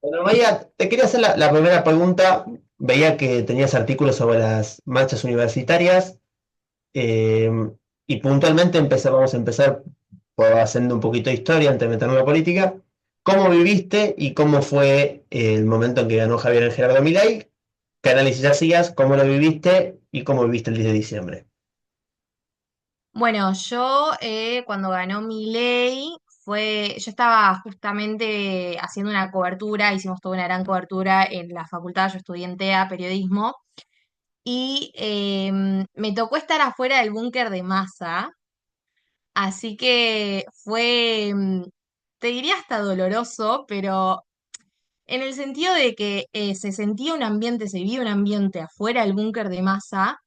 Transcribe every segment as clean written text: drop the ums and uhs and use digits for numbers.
Bueno, Maya, te quería hacer la primera pregunta. Veía que tenías artículos sobre las marchas universitarias eh, y puntualmente vamos a empezar por haciendo un poquito de historia antes de meternos en la política. ¿Cómo viviste y cómo fue el momento en que ganó Javier Gerardo Milei? ¿Qué análisis hacías? ¿Cómo lo viviste? ¿Y cómo viviste el 10 de diciembre? Bueno, yo cuando ganó Milei yo estaba justamente haciendo una cobertura, hicimos toda una gran cobertura en la facultad, yo estudié en TEA, periodismo, y me tocó estar afuera del búnker de Massa, así que fue, te diría hasta doloroso, pero en el sentido de que se sentía un ambiente, se vivía un ambiente afuera del búnker de Massa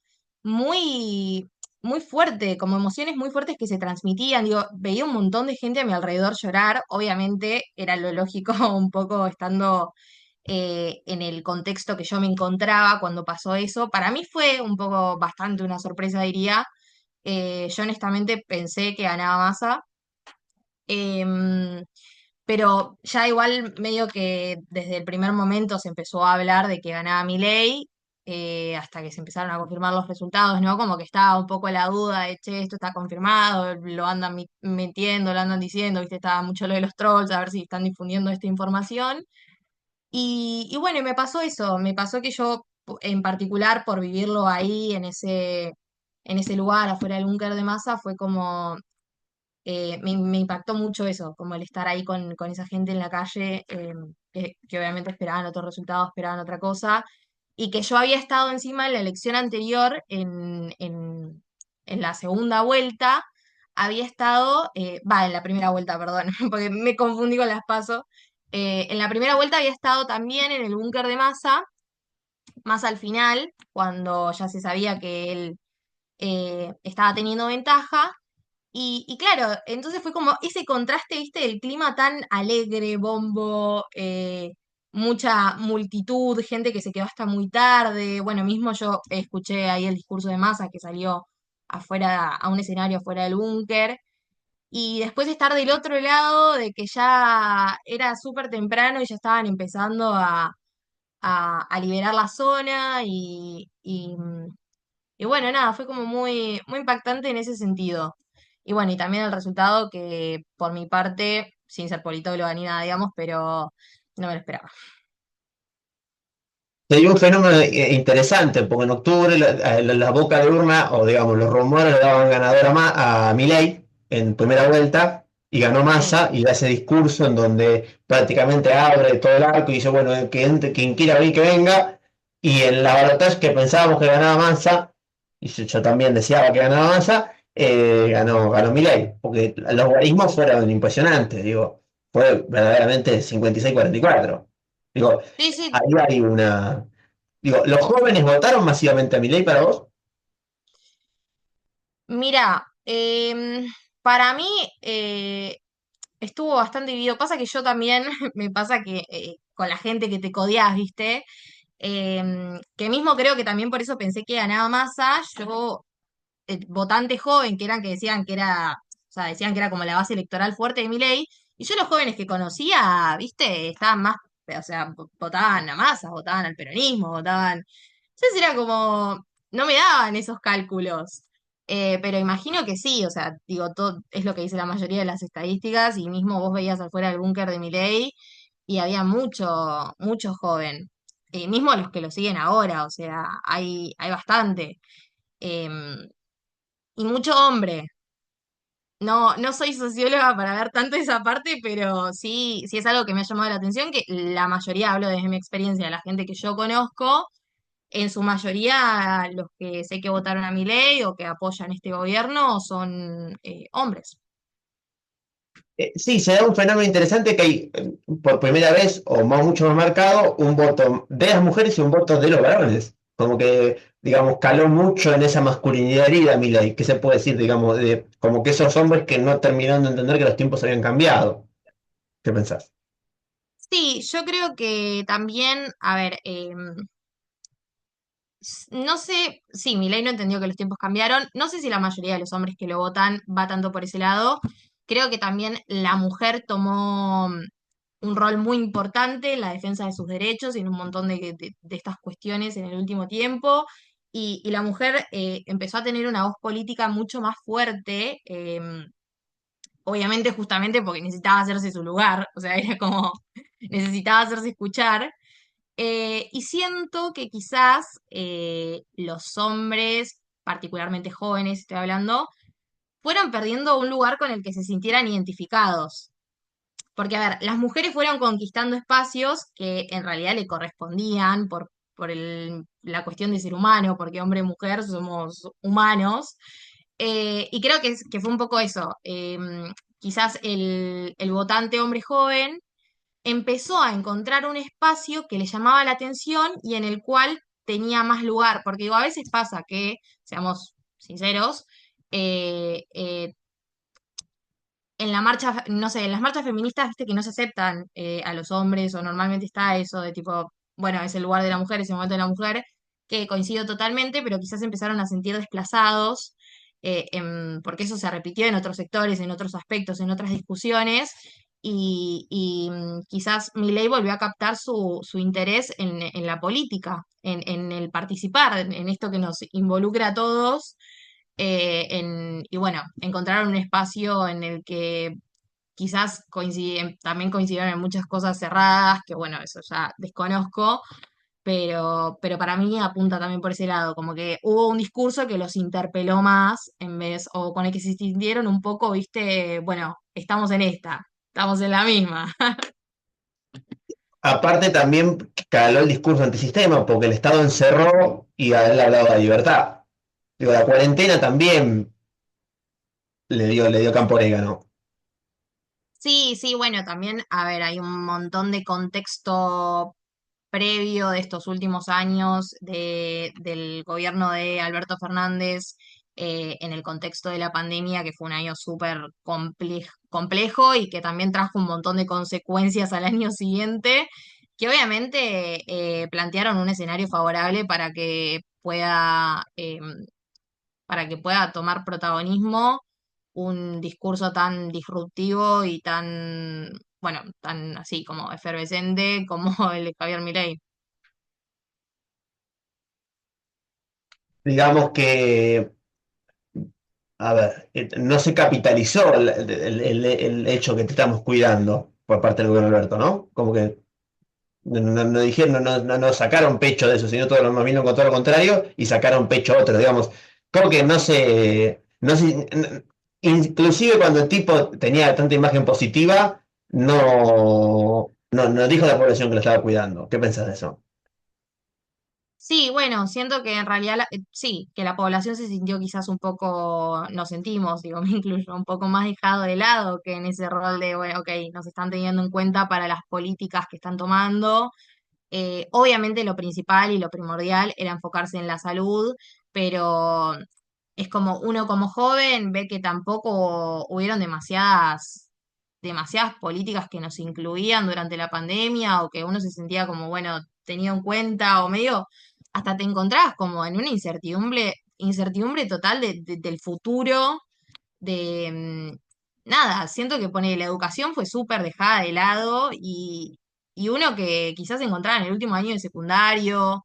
muy, muy fuerte, como emociones muy fuertes que se transmitían. Digo, veía un montón de gente a mi alrededor llorar. Obviamente era lo lógico, un poco estando en el contexto que yo me encontraba cuando pasó eso. Para mí fue un poco bastante una sorpresa, diría. Yo honestamente pensé que ganaba Massa. Em, pero ya igual medio que desde el primer momento se empezó a hablar de que ganaba Milei, hasta que se empezaron a confirmar los resultados, ¿no? Como que estaba un poco la duda de, che, esto está confirmado, lo andan metiendo, lo andan diciendo, viste, estaba mucho lo de los trolls, a ver si están difundiendo esta información. Y bueno, y me pasó eso, me pasó que yo en particular por vivirlo ahí en ese lugar afuera del búnker de Masa fue como me impactó mucho eso, como el estar ahí con esa gente en la calle, que obviamente esperaban otro resultado, esperaban otra cosa, y que yo había estado encima en la elección anterior, en la segunda vuelta, había estado, en la primera vuelta, perdón, porque me confundí con las pasos. En la primera vuelta había estado también en el búnker de Massa, más al final, cuando ya se sabía que él estaba teniendo ventaja. Y claro, entonces fue como ese contraste, viste, del clima tan alegre, bombo, mucha multitud, gente que se quedó hasta muy tarde. Bueno, mismo yo escuché ahí el discurso de Massa que salió afuera, a un escenario afuera del búnker. Y después estar del otro lado, de que ya era súper temprano y ya estaban empezando a liberar la zona y bueno, nada, fue como muy, muy impactante en ese sentido. Y bueno, y también el resultado que por mi parte, sin ser politóloga ni nada, digamos, pero no me lo esperaba. Se dio un fenómeno interesante, porque en octubre la boca de urna, o digamos, los rumores le daban ganador a Milei en primera vuelta, y ganó Sí. Massa, y da ese discurso en donde prácticamente abre todo el arco y dice, bueno, quien quiera venir que venga, y en la balotaje que pensábamos que ganaba Massa, y yo también deseaba que ganaba Massa, ganó Milei, porque los logaritmos fueron impresionantes, digo, fue verdaderamente 56-44. Digo, Sí, sí. ahí hay una. Digo, ¿los jóvenes votaron masivamente a Milei para vos? Mira, para mí estuvo bastante dividido. Pasa que yo también, me pasa que con la gente que te codias, ¿viste? Que mismo creo que también por eso pensé que ganaba Massa. Yo votante joven, que eran que decían que era, o sea, decían que era como la base electoral fuerte de Milei, y yo los jóvenes que conocía, viste, estaban más, o sea, votaban a Massa, votaban al peronismo, votaban, entonces era como, no me daban esos cálculos. Pero imagino que sí, o sea, digo, todo es lo que dice la mayoría de las estadísticas, y mismo vos veías afuera del búnker de Milei y había mucho, mucho joven. Mismo los que lo siguen ahora, o sea, hay bastante. Em, y mucho hombre. No, no soy socióloga para ver tanto esa parte, pero sí, sí es algo que me ha llamado la atención, que la mayoría, hablo desde mi experiencia, la gente que yo conozco, en su mayoría los que sé que votaron a mi ley o que apoyan este gobierno son hombres. Sí, se da un fenómeno interesante que hay, por primera vez, o mucho más marcado, un voto de las mujeres y un voto de los varones. Como que, digamos, caló mucho en esa masculinidad herida, Milei. ¿Qué se puede decir, digamos, de como que esos hombres que no terminaron de entender que los tiempos habían cambiado? ¿Qué pensás? Sí, yo creo que también, a ver, no sé, sí, Milei no entendió que los tiempos cambiaron. No sé si la mayoría de los hombres que lo votan va tanto por ese lado. Creo que también la mujer tomó. un rol muy importante en la defensa de sus derechos y en un montón de estas cuestiones en el último tiempo. Y la mujer empezó a tener una voz política mucho más fuerte, obviamente justamente porque necesitaba hacerse su lugar, o sea, era como necesitaba hacerse escuchar. Y siento que quizás los hombres, particularmente jóvenes, estoy hablando, fueron perdiendo un lugar con el que se sintieran identificados. Porque, a ver, las mujeres fueron conquistando espacios que en realidad le correspondían la cuestión de ser humano, porque hombre y mujer somos humanos. Y creo que fue un poco eso. Quizás el votante hombre joven empezó a encontrar un espacio que le llamaba la atención y en el cual tenía más lugar. Porque digo, a veces pasa que, seamos sinceros, eh, en la marcha, no sé, en las marchas feministas, viste que no se aceptan a los hombres, o normalmente está eso de tipo, bueno, es el lugar de la mujer, es el momento de la mujer, que coincido totalmente, pero quizás empezaron a sentir desplazados, porque eso se repitió en otros sectores, en otros aspectos, en otras discusiones, y quizás Milei volvió a captar su interés en la política, en el participar, en esto que nos involucra a todos y bueno, encontraron un espacio en el que quizás también coincidieron en muchas cosas cerradas, que bueno, eso ya desconozco, pero para mí apunta también por ese lado, como que hubo un discurso que los interpeló más en vez, o con el que se sintieron un poco, viste, bueno, estamos en esta, estamos en la misma. Aparte también caló el discurso antisistema, porque el Estado encerró y a él hablaba de libertad. Digo, la cuarentena también le dio campo orégano. Sí, sí, bueno, también, a ver, hay un montón de contexto previo de estos últimos años del gobierno de Alberto Fernández en el contexto de la pandemia, que fue un año súper complejo y que también trajo un montón de consecuencias al año siguiente, que obviamente plantearon un escenario favorable para que pueda tomar protagonismo un discurso tan disruptivo y tan, bueno, tan así como efervescente como el de Javier Milei. Digamos que, a ver, no se capitalizó el hecho que te estamos cuidando por parte del gobierno de Alberto, ¿no? Como que no dijeron, no sacaron pecho de eso, sino todo lo más vino con todo lo contrario y sacaron pecho a otros, digamos. Como que inclusive cuando el tipo tenía tanta imagen positiva, no dijo a la población que lo estaba cuidando. ¿Qué pensás de eso? Sí, bueno, siento que en realidad sí, que la población se sintió quizás un poco, nos sentimos, digo, me incluyo, un poco más dejado de lado que en ese rol de, bueno, ok, nos están teniendo en cuenta para las políticas que están tomando. Obviamente lo principal y lo primordial era enfocarse en la salud, pero es como uno como joven ve que tampoco hubieron demasiadas políticas que nos incluían durante la pandemia o que uno se sentía como, bueno, tenido en cuenta o medio, hasta te encontrabas como en una incertidumbre total del futuro, de nada, siento que pone la educación fue súper dejada de lado y uno que quizás se encontraba en el último año de secundario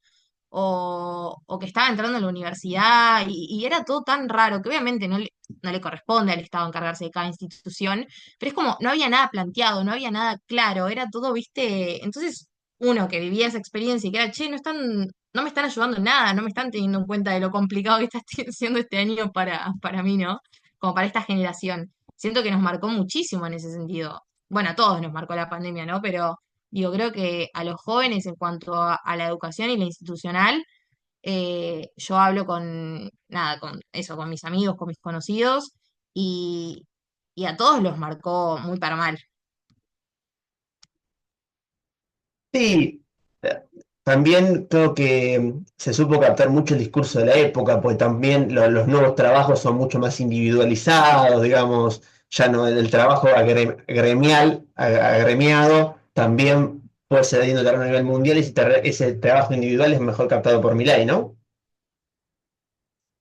o que estaba entrando a la universidad y era todo tan raro que obviamente no le corresponde al Estado encargarse de cada institución, pero es como no había nada planteado, no había nada claro, era todo, viste, entonces uno que vivía esa experiencia y que era, che, no me están ayudando en nada, no me están teniendo en cuenta de lo complicado que está siendo este año para mí, ¿no? Como para esta generación. Siento que nos marcó muchísimo en ese sentido. Bueno, a todos nos marcó la pandemia, ¿no? Pero digo, creo que a los jóvenes en cuanto a la educación y la institucional, yo hablo con, nada, con eso, con mis amigos, con mis conocidos, y, y a todos los marcó muy para mal. Sí, también creo que se supo captar mucho el discurso de la época, pues también los nuevos trabajos son mucho más individualizados, digamos, ya no el trabajo agremiado, también puede ser yendo a nivel mundial y ese trabajo individual es mejor captado por Milei, ¿no?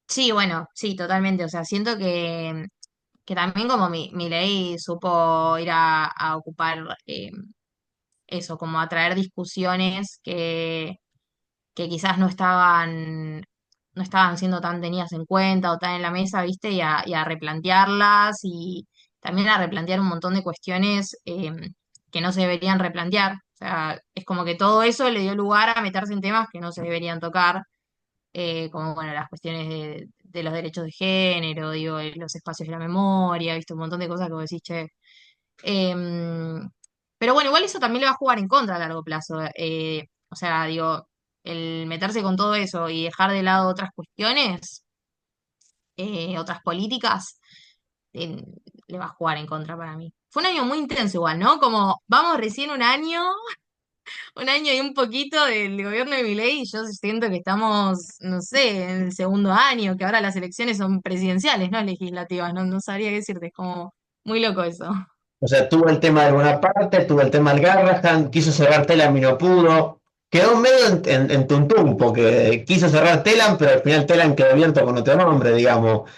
Sí, bueno, sí, totalmente. O sea, siento que también como mi ley supo ir a ocupar eso, como a traer discusiones que quizás no estaban siendo tan tenidas en cuenta o tan en la mesa, ¿viste? Y a replantearlas y también a replantear un montón de cuestiones que no se deberían replantear. O sea, es como que todo eso le dio lugar a meterse en temas que no se deberían tocar, como, bueno, las cuestiones de los derechos de género, digo, los espacios de la memoria, ¿viste? Un montón de cosas que vos decís, che. Em, pero bueno, igual eso también le va a jugar en contra a largo plazo. O sea, digo, el meterse con todo eso y dejar de lado otras cuestiones, otras políticas, eh, le va a jugar en contra para mí. Fue un año muy intenso igual, ¿no? Como vamos recién un año y un poquito del gobierno de Milei y yo siento que estamos, no sé, en el segundo año, que ahora las elecciones son presidenciales, no legislativas, no sabría qué decirte, es como muy loco eso. O sea, tuvo el tema de Bonaparte, tuvo el tema del Garrahan, quiso cerrar Telam y no pudo. Quedó medio en Tuntum, porque quiso cerrar Telam, pero al final Telam quedó abierto con otro nombre, digamos.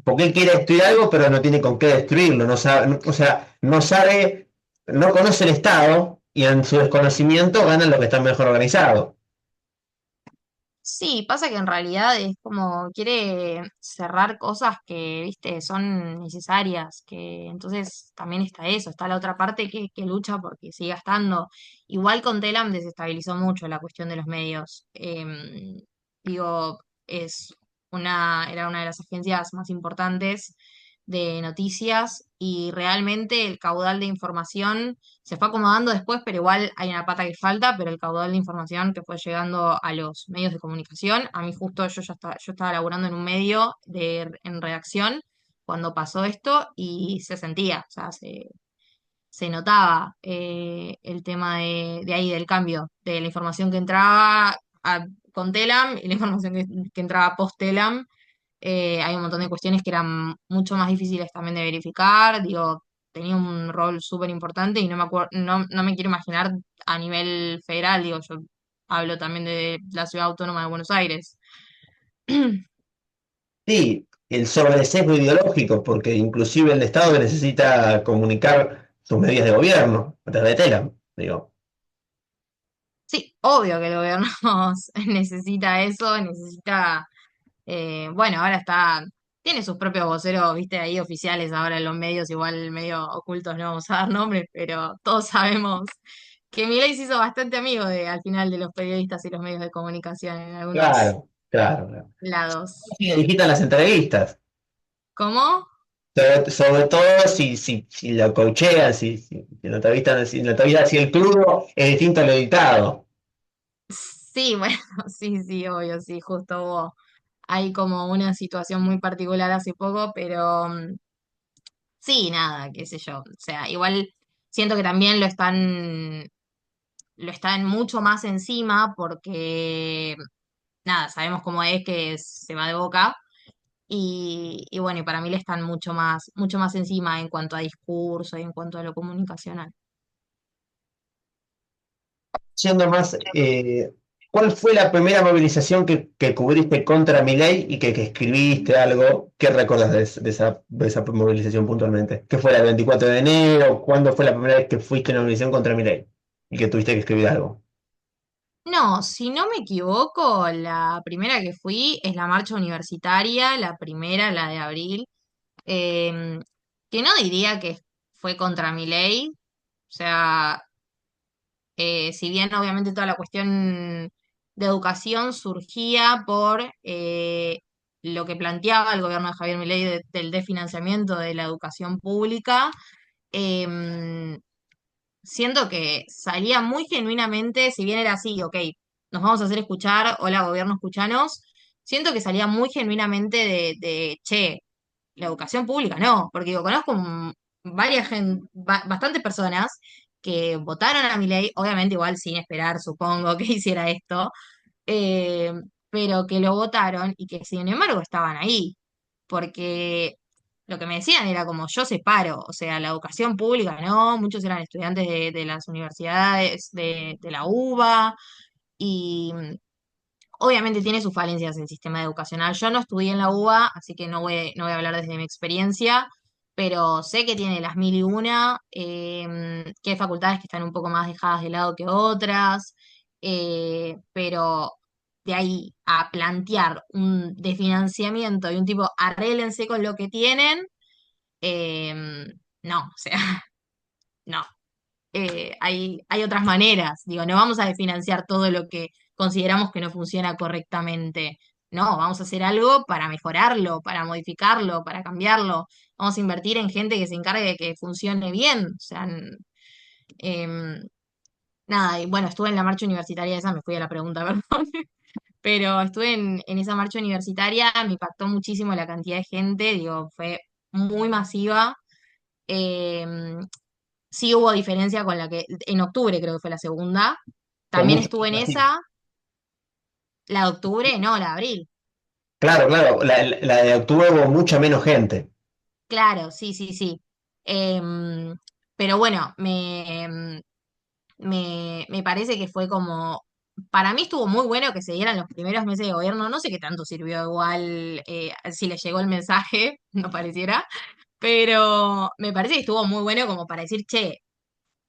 Porque él quiere destruir algo, pero no tiene con qué destruirlo. No sabe, o sea, no sabe, no conoce el Estado y en su desconocimiento ganan los que están mejor organizados. Sí, pasa que en realidad es como quiere cerrar cosas que, viste, son necesarias, que entonces también está eso, está la otra parte que lucha porque siga estando. Igual con Telam desestabilizó mucho la cuestión de los medios. Digo, era una de las agencias más importantes de noticias y realmente el caudal de información se fue acomodando después, pero igual hay una pata que falta, pero el caudal de información que fue llegando a los medios de comunicación, a mí justo yo estaba laburando en un medio en redacción cuando pasó esto y se sentía, o sea, se notaba el tema de ahí, del cambio, de la información que entraba con Telam y la información que entraba post Telam. Hay un montón de cuestiones que eran mucho más difíciles también de verificar. Digo, tenía un rol súper importante y no me acuerdo, no me quiero imaginar a nivel federal. Digo, yo hablo también de la ciudad autónoma de Buenos Aires. Sí, el sobresesgo ideológico, porque inclusive el Estado necesita comunicar sus medidas de gobierno a través de Telam, digo. Sí, obvio que el gobierno necesita eso, necesita, bueno, ahora tiene sus propios voceros, viste, ahí oficiales ahora en los medios, igual medio ocultos, no vamos a dar nombres, pero todos sabemos que Milei se hizo bastante amigo al final de los periodistas y los medios de comunicación en algunos Claro, claro, claro. lados. Sí, digitan las entrevistas. ¿Cómo? Sobre todo si lo coachean, si lo entrevistan, si lo entrevistan así el crudo, es distinto a lo editado. Sí, bueno, sí, sí, obvio, sí, justo hubo ahí como una situación muy particular hace poco, pero sí, nada, qué sé yo. O sea, igual siento que también lo están mucho más encima porque, nada, sabemos cómo es que se va de boca. Y bueno, y para mí le están mucho más encima en cuanto a discurso y en cuanto a lo comunicacional. Siendo más, ¿cuál fue la primera movilización que cubriste contra Milei y que escribiste algo? ¿Qué recuerdas de esa movilización puntualmente? ¿Qué fue la 24 de enero? ¿Cuándo fue la primera vez que fuiste a una movilización contra Milei y que tuviste que escribir algo? No, si no me equivoco, la primera que fui es la marcha universitaria, la primera, la de abril, em, que no diría que fue contra mi ley, o sea, si bien obviamente toda la cuestión de educación surgía por lo que planteaba el gobierno de Javier Milei del desfinanciamiento de la educación pública, em, siento que salía muy genuinamente, si bien era así, ok, nos vamos a hacer escuchar, hola gobierno, escuchanos, siento que salía muy genuinamente che, la educación pública no, porque digo, conozco bastantes personas que votaron a mi ley, obviamente igual sin esperar, supongo, que hiciera esto, eh, pero que lo votaron y que sin embargo estaban ahí, porque lo que me decían era como yo separo, o sea, la educación pública no, muchos eran estudiantes de las universidades, de la UBA, y obviamente tiene sus falencias el sistema educacional. Yo no estudié en la UBA, así que no voy a hablar desde mi experiencia, pero sé que tiene las mil y una, que hay facultades que están un poco más dejadas de lado que otras, pero de ahí a plantear un de financiamiento y un tipo, arréglense con lo que tienen, no, o sea, no. Hay otras maneras. Digo, no vamos a desfinanciar todo lo que consideramos que no funciona correctamente. No, vamos a hacer algo para mejorarlo, para modificarlo, para cambiarlo. Vamos a invertir en gente que se encargue de que funcione bien. O sea, em, nada, y bueno, estuve en la marcha universitaria, esa me fui a la pregunta, perdón. Pero estuve en esa marcha universitaria, me impactó muchísimo la cantidad de gente, digo, fue muy masiva. Em, sí hubo diferencia con la que, en octubre creo que fue la segunda, Con también mucho estuve en así. esa, la de octubre, no, la de abril. Claro, claro, la de octubre hubo mucha menos gente. Claro, sí, sí, sí. Pero bueno, me parece que fue como, para mí estuvo muy bueno que se dieran los primeros meses de gobierno, no sé qué tanto sirvió igual, si le llegó el mensaje, no pareciera, pero me parece que estuvo muy bueno como para decir, che,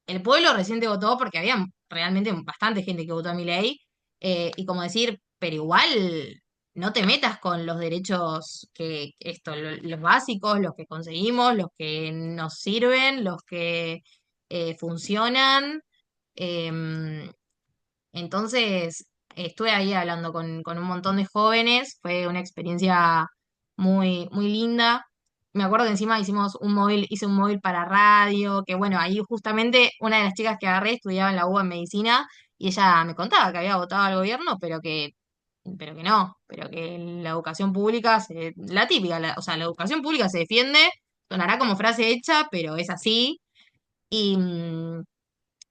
el pueblo reciente votó porque había realmente bastante gente que votó a Milei, y como decir, pero igual no te metas con los derechos que esto, los básicos, los que conseguimos, los que nos sirven, los que funcionan. Em, entonces, estuve ahí hablando con un montón de jóvenes, fue una experiencia muy, muy linda. Me acuerdo que encima hicimos un móvil, hice un móvil para radio, que bueno, ahí justamente una de las chicas que agarré estudiaba en la UBA en medicina y ella me contaba que había votado al gobierno, pero que no, pero que la educación pública, la típica, o sea, la educación pública se defiende, sonará como frase hecha, pero es así. Y,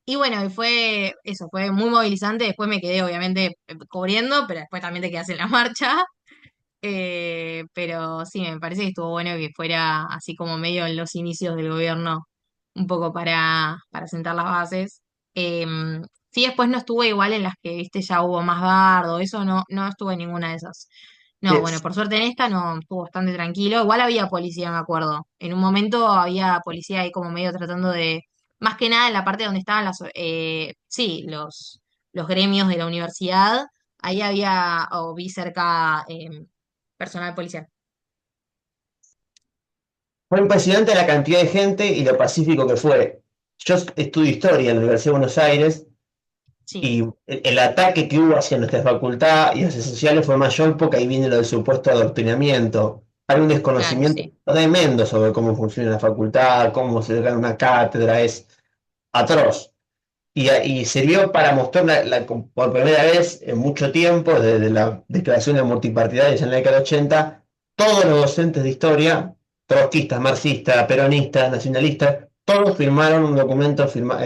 y bueno, y fue eso, fue muy movilizante. Después me quedé, obviamente, cubriendo, pero después también te quedas en la marcha. Pero sí, me parece que estuvo bueno que fuera así como medio en los inicios del gobierno, un poco para sentar las bases. Eh, sí, después no estuve igual en las que, viste, ya hubo más bardo, eso no, no estuve en ninguna de esas. No, bueno, Es- por suerte en esta no estuvo bastante tranquilo. Igual había policía, me acuerdo. En un momento había policía ahí como medio tratando de, más que nada en la parte donde estaban sí, los gremios de la universidad. Ahí había, o vi cerca, personal policial. Fue impresionante la cantidad de gente y lo pacífico que fue. Yo estudio historia en la Universidad de Buenos Aires Sí, y el ataque que hubo hacia nuestra facultad y hacia sociales fue mayor porque ahí viene lo del supuesto adoctrinamiento. Hay un claro, desconocimiento sí. tremendo sobre cómo funciona la facultad, cómo se da una cátedra, es atroz. Y sirvió para mostrar por primera vez en mucho tiempo, desde la declaración de multipartidarios en la década de 80, todos los docentes de historia, trotskistas, marxistas, peronistas, nacionalistas, todos firmaron un documento apoyando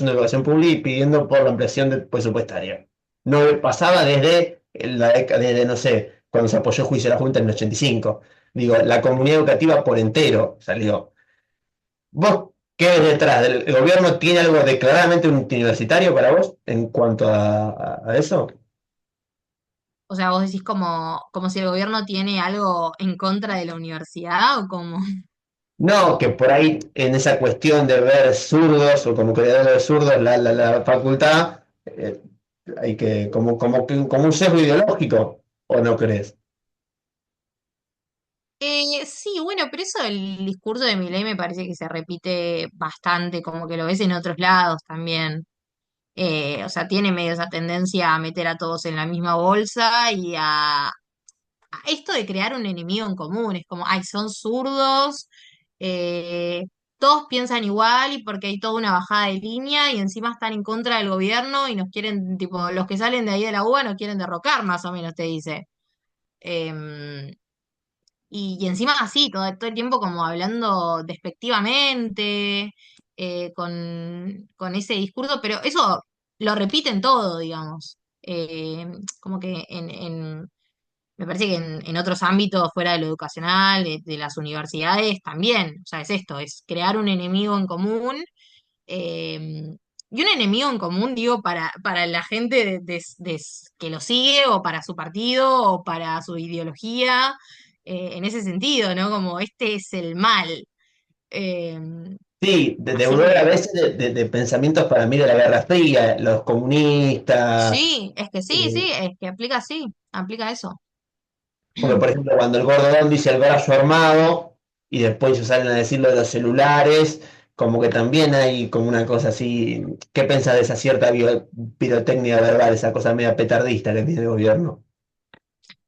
la educación pública y pidiendo por la ampliación presupuestaria. No pasaba desde desde, no sé, cuando se apoyó el juicio de la Junta en el 85. Digo, la comunidad educativa por entero salió. ¿Vos qué ves detrás? ¿El gobierno tiene algo declaradamente universitario para vos en cuanto a eso? O sea, vos decís como si el gobierno tiene algo en contra de la universidad o como... No, que por ahí en esa cuestión de ver zurdos o como creador de zurdos la facultad, hay que, como un sesgo ideológico, ¿o no crees? Sí, bueno, pero eso el discurso de Milei me parece que se repite bastante, como que lo ves en otros lados también. O sea, tiene medio esa tendencia a meter a todos en la misma bolsa y a esto de crear un enemigo en común. Es como, ay, son zurdos, eh, todos piensan igual y porque hay toda una bajada de línea y encima están en contra del gobierno y nos quieren, tipo, los que salen de ahí de la UBA nos quieren derrocar, más o menos, te dice. Em, y encima así, todo el tiempo como hablando despectivamente, con ese discurso, pero eso lo repiten todo, digamos. Como que me parece que en otros ámbitos fuera de lo educacional, de las universidades, también, o sea, es esto, es crear un enemigo en común, y un enemigo en común, digo, para la gente que lo sigue, o para su partido, o para su ideología, en ese sentido, ¿no? Como este es el mal. Sí, de Así volver a que veces de pensamientos para mí de la Guerra Fría, los comunistas, sí, es que sí, eh, sí, es que aplica así, aplica eso. porque por ejemplo cuando el Gordon dice el brazo armado y después ellos salen a decirlo de los celulares, como que también hay como una cosa así, ¿qué pensás de esa cierta pirotecnia verbal, esa cosa media petardista que tiene el gobierno?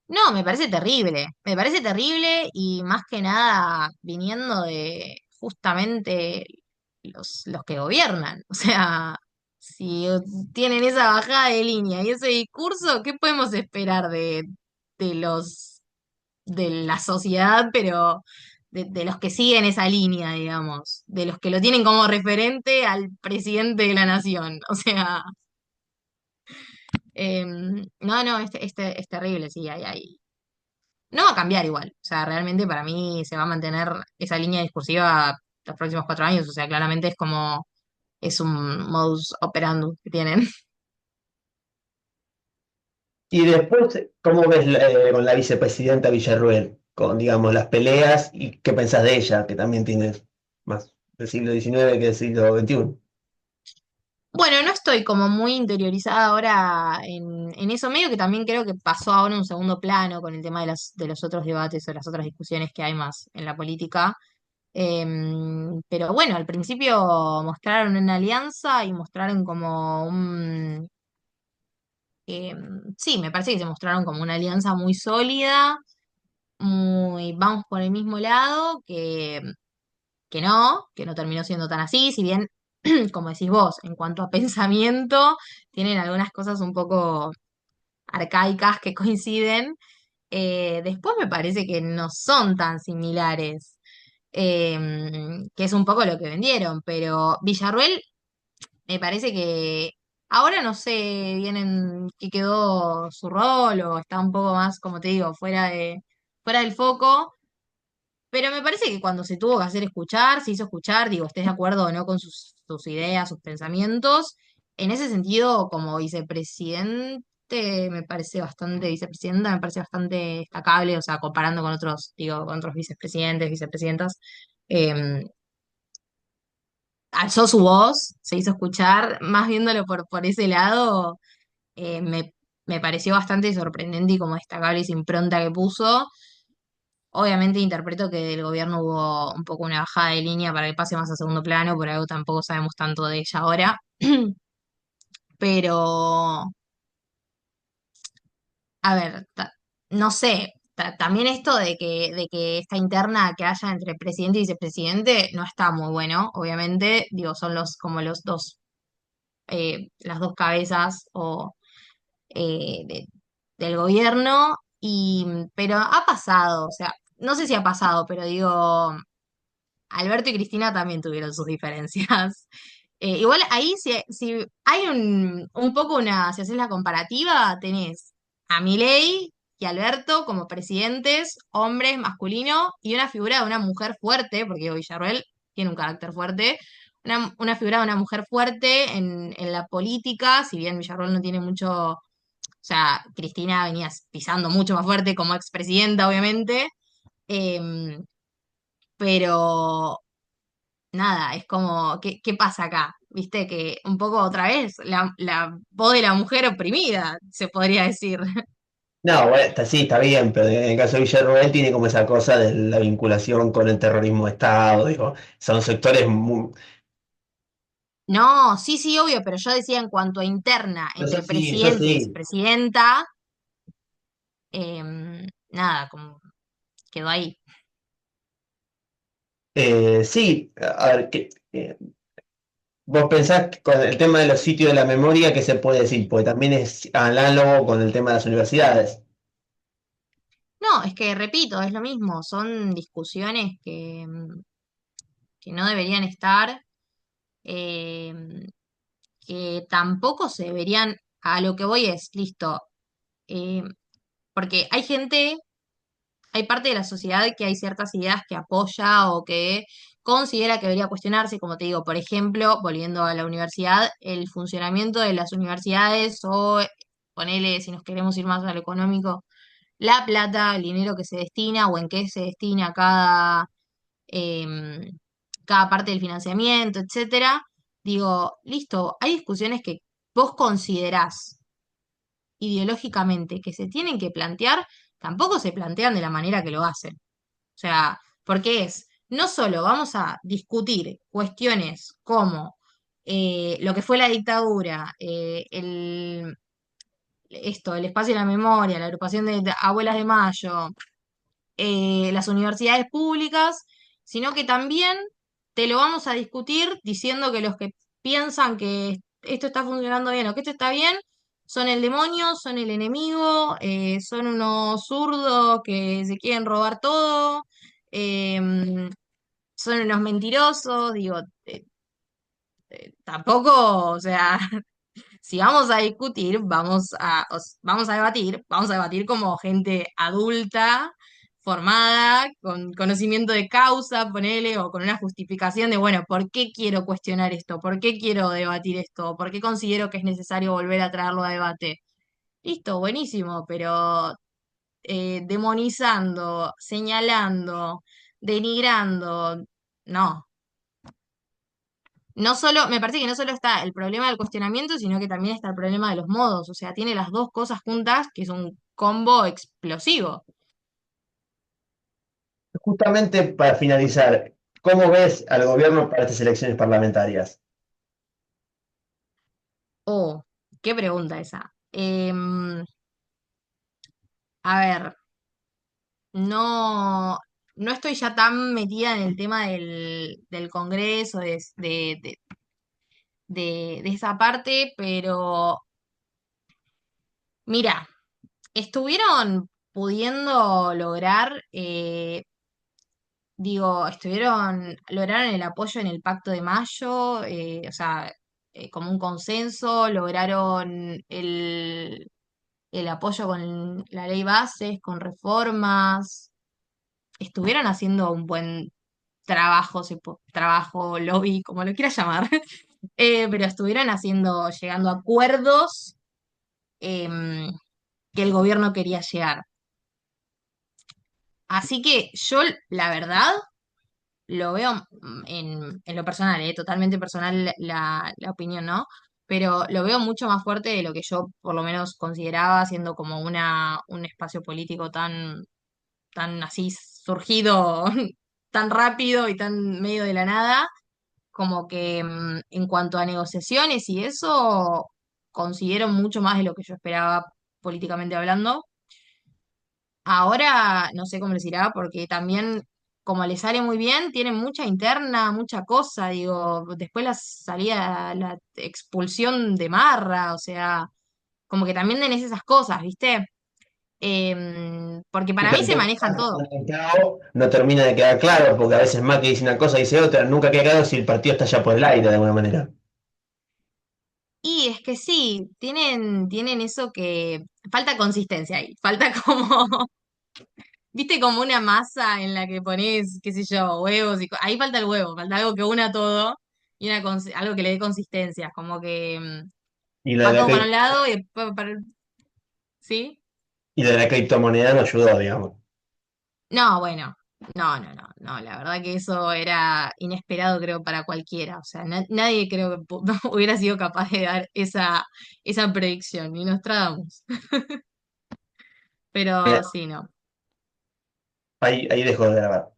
No, me parece terrible y más que nada viniendo de justamente los que gobiernan. O sea, si tienen esa bajada de línea y ese discurso, ¿qué podemos esperar de de la sociedad, pero de los que siguen esa línea, digamos, de los que lo tienen como referente al presidente de la nación? O sea, no, no, es terrible, sí, hay. No va a cambiar igual. O sea, realmente para mí se va a mantener esa línea discursiva los próximos 4 años. O sea, claramente es como, es un modus operandi que tienen. Y después, ¿cómo ves con la vicepresidenta Villarruel? Con, digamos, las peleas y qué pensás de ella, que también tiene más del siglo XIX que del siglo XXI. Bueno, no estoy como muy interiorizada ahora en eso, medio que también creo que pasó ahora en un segundo plano con el tema de los otros debates o las otras discusiones que hay más en la política. Pero bueno, al principio mostraron una alianza y mostraron como un... sí, me parece que se mostraron como una alianza muy sólida, muy, vamos por el mismo lado, que no terminó siendo tan así, si bien, como decís vos, en cuanto a pensamiento, tienen algunas cosas un poco arcaicas que coinciden. Después me parece que no son tan similares, que es un poco lo que vendieron, pero Villarruel me parece que ahora no sé bien en qué quedó su rol o está un poco más, como te digo, fuera del foco. Pero me parece que cuando se tuvo que hacer escuchar, se hizo escuchar, digo, estés de acuerdo o no con sus ideas, sus pensamientos. En ese sentido, como vicepresidente, vicepresidenta, me parece bastante destacable, o sea, comparando con otros, digo, con otros vicepresidentes, vicepresidentas, eh, alzó su voz, se hizo escuchar, más viéndolo por ese lado, me pareció bastante sorprendente y como destacable esa impronta que puso. Obviamente interpreto que del gobierno hubo un poco una bajada de línea para que pase más a segundo plano, por algo tampoco sabemos tanto de ella ahora. Pero, a ver, no sé, también esto de que esta interna que haya entre presidente y vicepresidente no está muy bueno, obviamente. Digo, son los como los dos, las dos cabezas o del gobierno. Pero ha pasado, o sea, no sé si ha pasado, pero digo. Alberto y Cristina también tuvieron sus diferencias. Igual ahí, si hay un poco una, si haces la comparativa, tenés a Milei y Alberto como presidentes, hombres, masculinos, y una figura de una mujer fuerte, porque digo, Villarroel tiene un carácter fuerte, una figura de una mujer fuerte en la política, si bien Villarroel no tiene mucho, o sea, Cristina venía pisando mucho más fuerte como expresidenta, obviamente, em, pero nada, es como, ¿qué pasa acá? Viste que un poco otra vez la voz de la mujer oprimida, se podría decir. No, bueno, sí, está bien, pero en el caso de Villarruel tiene como esa cosa de la vinculación con el terrorismo de Estado, digo, son sectores muy... No, sí, sí, obvio, pero yo decía en cuanto a interna Eso entre sí, eso presidente y sí. vicepresidenta, nada, como quedó ahí. Sí, a ver, vos pensás que con el tema de los sitios de la memoria, ¿qué se puede decir? Porque también es análogo con el tema de las universidades. No, es que repito, es lo mismo, son discusiones que no deberían estar, em, que tampoco se deberían, a lo que voy es, listo, em, porque hay gente, hay parte de la sociedad que hay ciertas ideas que apoya o que considera que debería cuestionarse, como te digo, por ejemplo, volviendo a la universidad, el funcionamiento de las universidades o ponele, si nos queremos ir más a lo económico, la plata, el dinero que se destina o en qué se destina cada, em, cada parte del financiamiento, etcétera. Digo, listo, hay discusiones que vos considerás ideológicamente que se tienen que plantear, tampoco se plantean de la manera que lo hacen. O sea, porque es, no solo vamos a discutir cuestiones como lo que fue la dictadura, el espacio de la memoria, la agrupación de Abuelas de Mayo, las universidades públicas, sino que también te lo vamos a discutir diciendo que los que piensan que esto está funcionando bien o que esto está bien son el demonio, son el enemigo, son unos zurdos que se quieren robar todo, son unos mentirosos, digo, tampoco, o sea, si vamos a discutir, vamos a debatir como gente adulta, formada, con conocimiento de causa, ponele, o con una justificación de, bueno, ¿por qué quiero cuestionar esto? ¿Por qué quiero debatir esto? ¿Por qué considero que es necesario volver a traerlo a debate? Listo, buenísimo, pero demonizando, señalando, denigrando, no. No solo, me parece que no solo está el problema del cuestionamiento, sino que también está el problema de los modos. O sea, tiene las dos cosas juntas, que es un combo explosivo. Justamente para finalizar, ¿cómo ves al gobierno para estas elecciones parlamentarias? Oh, qué pregunta esa. A ver, no, no estoy ya tan metida en el tema del Congreso, de esa parte, pero mira, estuvieron pudiendo lograr digo, lograron el apoyo en el Pacto de Mayo, o sea, como un consenso, lograron el apoyo con la ley bases, con reformas, estuvieron haciendo un buen trabajo, trabajo, lobby, como lo quieras llamar, pero estuvieron llegando a acuerdos em, que el gobierno quería llegar. Así que yo, la verdad, lo veo en lo personal, totalmente personal la opinión, ¿no? Pero lo veo mucho más fuerte de lo que yo por lo menos consideraba, siendo como un espacio político tan así surgido tan rápido y tan medio de la nada, como que en cuanto a negociaciones y eso, considero mucho más de lo que yo esperaba políticamente hablando. Ahora no sé cómo les irá, porque también, como les sale muy bien, tienen mucha interna, mucha cosa, digo, después la expulsión de Marra, o sea, como que también tenés esas cosas, ¿viste? Porque Y para mí pero se que manejan todo. no termina de quedar claro, porque a veces Macri dice una cosa, dice otra, nunca queda claro si el partido está ya por el aire de alguna manera. Y es que sí, tienen eso que falta consistencia ahí, falta como, ¿viste? Como una masa en la que pones, qué sé yo, huevos ahí falta el huevo, falta algo que una todo y algo que le dé consistencia, como que Y lo de va la, todo para un lado y después ¿sí? y lo de la criptomoneda no ayudó, digamos. No, bueno, no, la verdad que eso era inesperado creo para cualquiera, o sea, nadie creo que hubiera sido capaz de dar esa predicción, ni Nostradamus, pero Mira, sí, no. ahí dejo de grabar.